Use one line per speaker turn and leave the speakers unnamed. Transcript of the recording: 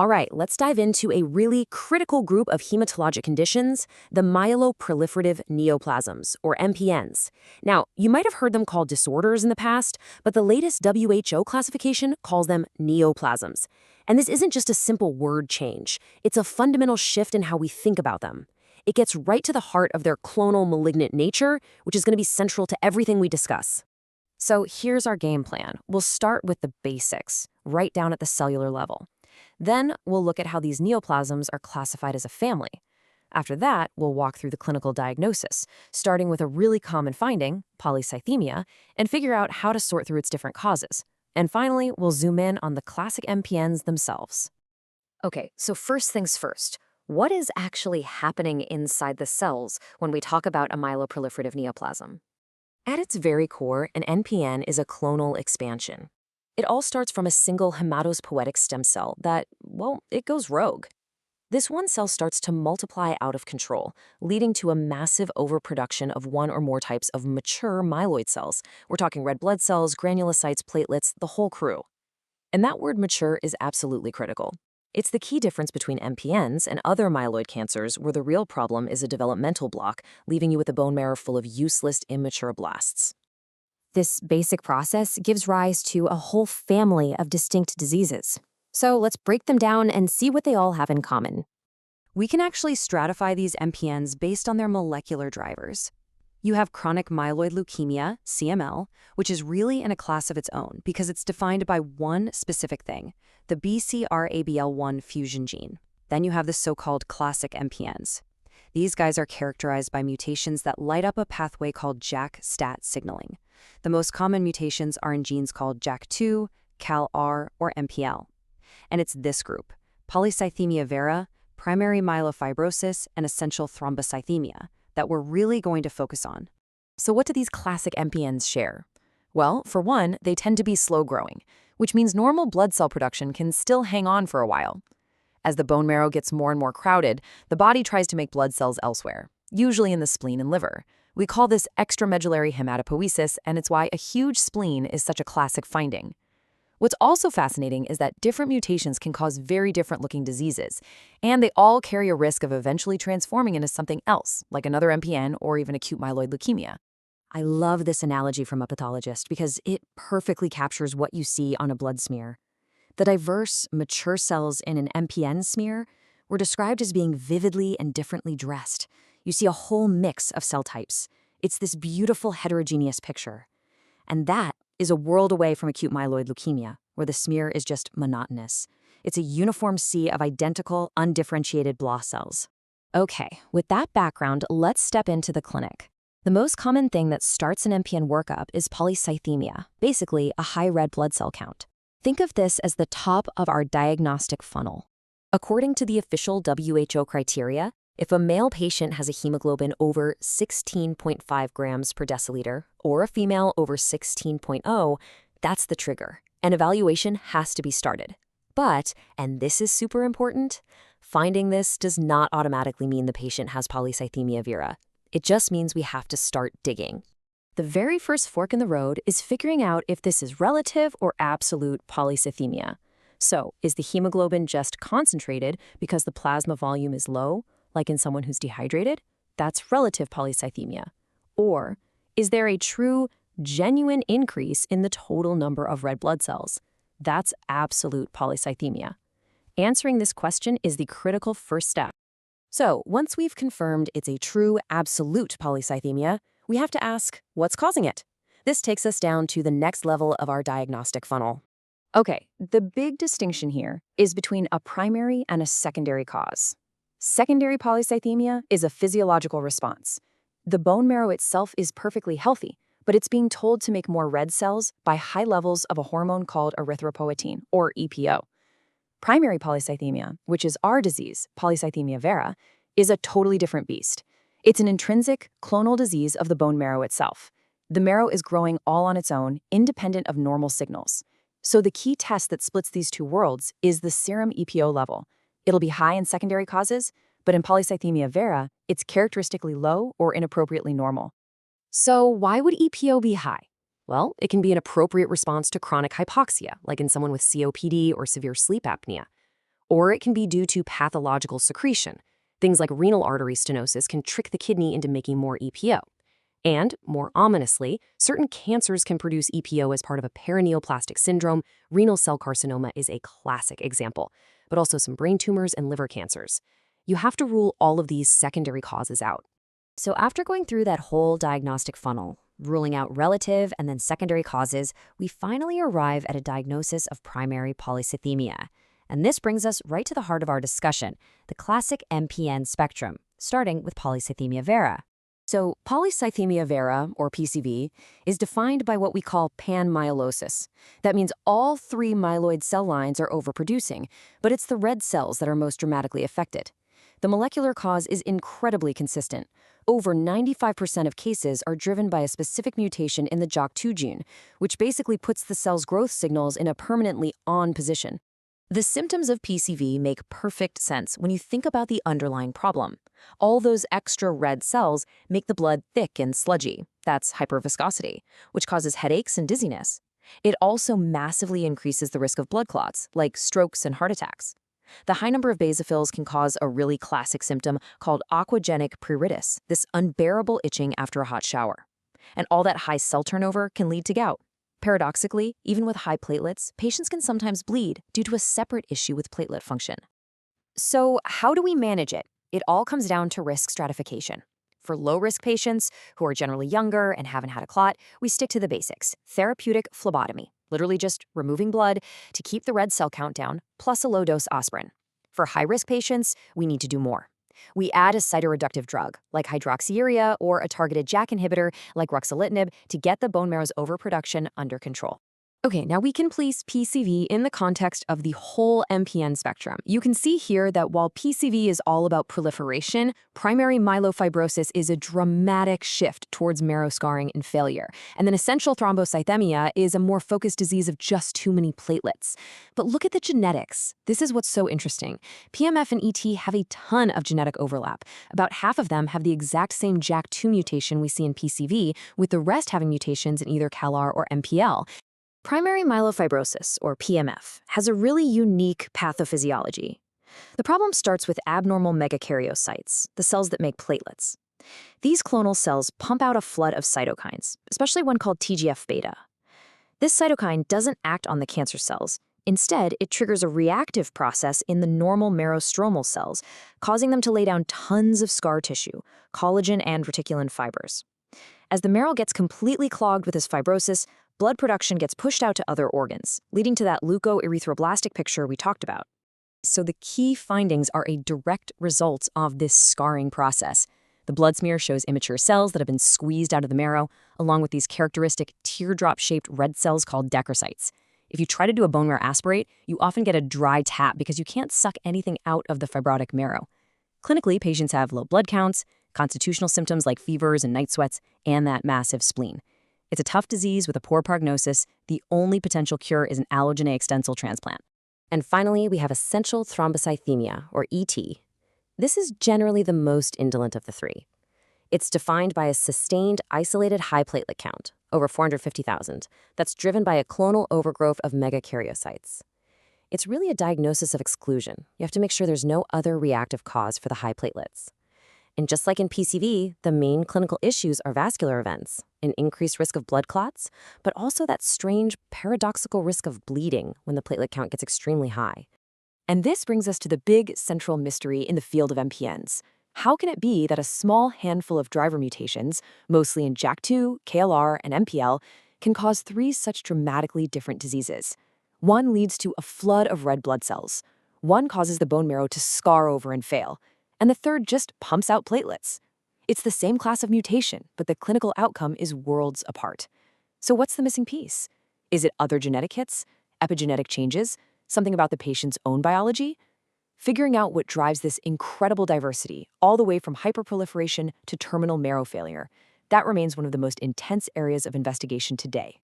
All right, let's dive into a really critical group of hematologic conditions, the myeloproliferative neoplasms, or MPNs. Now, you might have heard them called disorders in the past, but the latest WHO classification calls them neoplasms. And this isn't just a simple word change, it's a fundamental shift in how we think about them. It gets right to the heart of their clonal malignant nature, which is going to be central to everything we discuss. So here's our game plan. We'll start with the basics, right down at the cellular level. Then we'll look at how these neoplasms are classified as a family. After that, we'll walk through the clinical diagnosis, starting with a really common finding, polycythemia, and figure out how to sort through its different causes. And finally, we'll zoom in on the classic MPNs themselves. Okay, so first things first. What is actually happening inside the cells when we talk about a myeloproliferative neoplasm? At its very core, an NPN is a clonal expansion. It all starts from a single hematopoietic stem cell that, well, it goes rogue. This one cell starts to multiply out of control, leading to a massive overproduction of one or more types of mature myeloid cells. We're talking red blood cells, granulocytes, platelets, the whole crew. And that word mature is absolutely critical. It's the key difference between MPNs and other myeloid cancers where the real problem is a developmental block, leaving you with a bone marrow full of useless, immature blasts. This basic process gives rise to a whole family of distinct diseases. So let's break them down and see what they all have in common. We can actually stratify these MPNs based on their molecular drivers. You have chronic myeloid leukemia, CML, which is really in a class of its own because it's defined by one specific thing, the BCR-ABL1 fusion gene. Then you have the so-called classic MPNs. These guys are characterized by mutations that light up a pathway called JAK-STAT signaling. The most common mutations are in genes called JAK2, CALR, or MPL. And it's this group, polycythemia vera, primary myelofibrosis, and essential thrombocythemia, that we're really going to focus on. So what do these classic MPNs share? Well, for one, they tend to be slow-growing, which means normal blood cell production can still hang on for a while. As the bone marrow gets more and more crowded, the body tries to make blood cells elsewhere, usually in the spleen and liver. We call this extramedullary hematopoiesis, and it's why a huge spleen is such a classic finding. What's also fascinating is that different mutations can cause very different-looking diseases, and they all carry a risk of eventually transforming into something else, like another MPN or even acute myeloid leukemia. I love this analogy from a pathologist because it perfectly captures what you see on a blood smear. The diverse, mature cells in an MPN smear were described as being vividly and differently dressed. You see a whole mix of cell types. It's this beautiful heterogeneous picture. And that is a world away from acute myeloid leukemia, where the smear is just monotonous. It's a uniform sea of identical, undifferentiated BLA cells. Okay, with that background, let's step into the clinic. The most common thing that starts an MPN workup is polycythemia, basically a high red blood cell count. Think of this as the top of our diagnostic funnel. According to the official WHO criteria, if a male patient has a hemoglobin over 16.5 grams per deciliter or a female over 16.0, that's the trigger. An evaluation has to be started. But, and this is super important, finding this does not automatically mean the patient has polycythemia vera. It just means we have to start digging. The very first fork in the road is figuring out if this is relative or absolute polycythemia. So, is the hemoglobin just concentrated because the plasma volume is low, like in someone who's dehydrated? That's relative polycythemia. Or, is there a true, genuine increase in the total number of red blood cells? That's absolute polycythemia. Answering this question is the critical first step. So, once we've confirmed it's a true, absolute polycythemia, we have to ask, what's causing it? This takes us down to the next level of our diagnostic funnel. Okay, the big distinction here is between a primary and a secondary cause. Secondary polycythemia is a physiological response. The bone marrow itself is perfectly healthy, but it's being told to make more red cells by high levels of a hormone called erythropoietin, or EPO. Primary polycythemia, which is our disease, polycythemia vera, is a totally different beast. It's an intrinsic, clonal disease of the bone marrow itself. The marrow is growing all on its own, independent of normal signals. So the key test that splits these two worlds is the serum EPO level. It'll be high in secondary causes, but in polycythemia vera, it's characteristically low or inappropriately normal. So why would EPO be high? Well, it can be an appropriate response to chronic hypoxia, like in someone with COPD or severe sleep apnea. Or it can be due to pathological secretion. Things like renal artery stenosis can trick the kidney into making more EPO. And, more ominously, certain cancers can produce EPO as part of a paraneoplastic syndrome. Renal cell carcinoma is a classic example, but also some brain tumors and liver cancers. You have to rule all of these secondary causes out.
So after going through that whole diagnostic funnel, ruling out relative and then secondary causes, we finally arrive at a diagnosis of primary polycythemia. And this brings us right to the heart of our discussion, the classic MPN spectrum, starting with polycythemia vera.
So, polycythemia vera, or PCV, is defined by what we call panmyelosis. That means all three myeloid cell lines are overproducing, but it's the red cells that are most dramatically affected. The molecular cause is incredibly consistent. Over 95% of cases are driven by a specific mutation in the JOC2 gene, which basically puts the cell's growth signals in a permanently on position. The symptoms of PCV make perfect sense when you think about the underlying problem. All those extra red cells make the blood thick and sludgy. That's hyperviscosity, which causes headaches and dizziness. It also massively increases the risk of blood clots, like strokes and heart attacks. The high number of basophils can cause a really classic symptom called aquagenic pruritus, this unbearable itching after a hot shower. And all that high cell turnover can lead to gout. Paradoxically, even with high platelets, patients can sometimes bleed due to a separate issue with platelet function. So, how do we manage it? It all comes down to risk stratification. For low-risk patients, who are generally younger and haven't had a clot, we stick to the basics: therapeutic phlebotomy, literally just removing blood to keep the red cell count down, plus a low-dose aspirin. For high-risk patients, we need to do more. We add a cytoreductive drug, like hydroxyurea, or a targeted JAK inhibitor, like ruxolitinib, to get the bone marrow's overproduction under control. Okay, now we can place PCV in the context of the whole MPN spectrum. You can see here that while PCV is all about proliferation, primary myelofibrosis is a dramatic shift towards marrow scarring and failure. And then essential thrombocythemia is a more focused disease of just too many platelets. But look at the genetics. This is what's so interesting. PMF and ET have a ton of genetic overlap. About half of them have the exact same JAK2 mutation we see in PCV, with the rest having mutations in either CALR or MPL. Primary myelofibrosis, or PMF, has a really unique pathophysiology. The problem starts with abnormal megakaryocytes, the cells that make platelets. These clonal cells pump out a flood of cytokines, especially one called TGF-beta. This cytokine doesn't act on the cancer cells. Instead, it triggers a reactive process in the normal marrow-stromal cells, causing them to lay down tons of scar tissue, collagen and reticulin fibers. As the marrow gets completely clogged with this fibrosis, blood production gets pushed out to other organs, leading to that leukoerythroblastic picture we talked about. So the key findings are a direct result of this scarring process. The blood smear shows immature cells that have been squeezed out of the marrow, along with these characteristic teardrop-shaped red cells called dacrocytes. If you try to do a bone marrow aspirate, you often get a dry tap because you can't suck anything out of the fibrotic marrow. Clinically, patients have low blood counts, constitutional symptoms like fevers and night sweats, and that massive spleen. It's a tough disease with a poor prognosis. The only potential cure is an allogeneic stem cell transplant. And finally, we have essential thrombocythemia, or ET. This is generally the most indolent of the three. It's defined by a sustained, isolated high platelet count, over 450,000, that's driven by a clonal overgrowth of megakaryocytes. It's really a diagnosis of exclusion. You have to make sure there's no other reactive cause for the high platelets. And just like in PCV, the main clinical issues are vascular events, an increased risk of blood clots, but also that strange paradoxical risk of bleeding when the platelet count gets extremely high. And this brings us to the big central mystery in the field of MPNs. How can it be that a small handful of driver mutations, mostly in JAK2, KLR, and MPL, can cause three such dramatically different diseases? One leads to a flood of red blood cells. One causes the bone marrow to scar over and fail. And the third just pumps out platelets. It's the same class of mutation, but the clinical outcome is worlds apart. So what's the missing piece? Is it other genetic hits, epigenetic changes, something about the patient's own biology? Figuring out what drives this incredible diversity, all the way from hyperproliferation to terminal marrow failure, that remains one of the most intense areas of investigation today.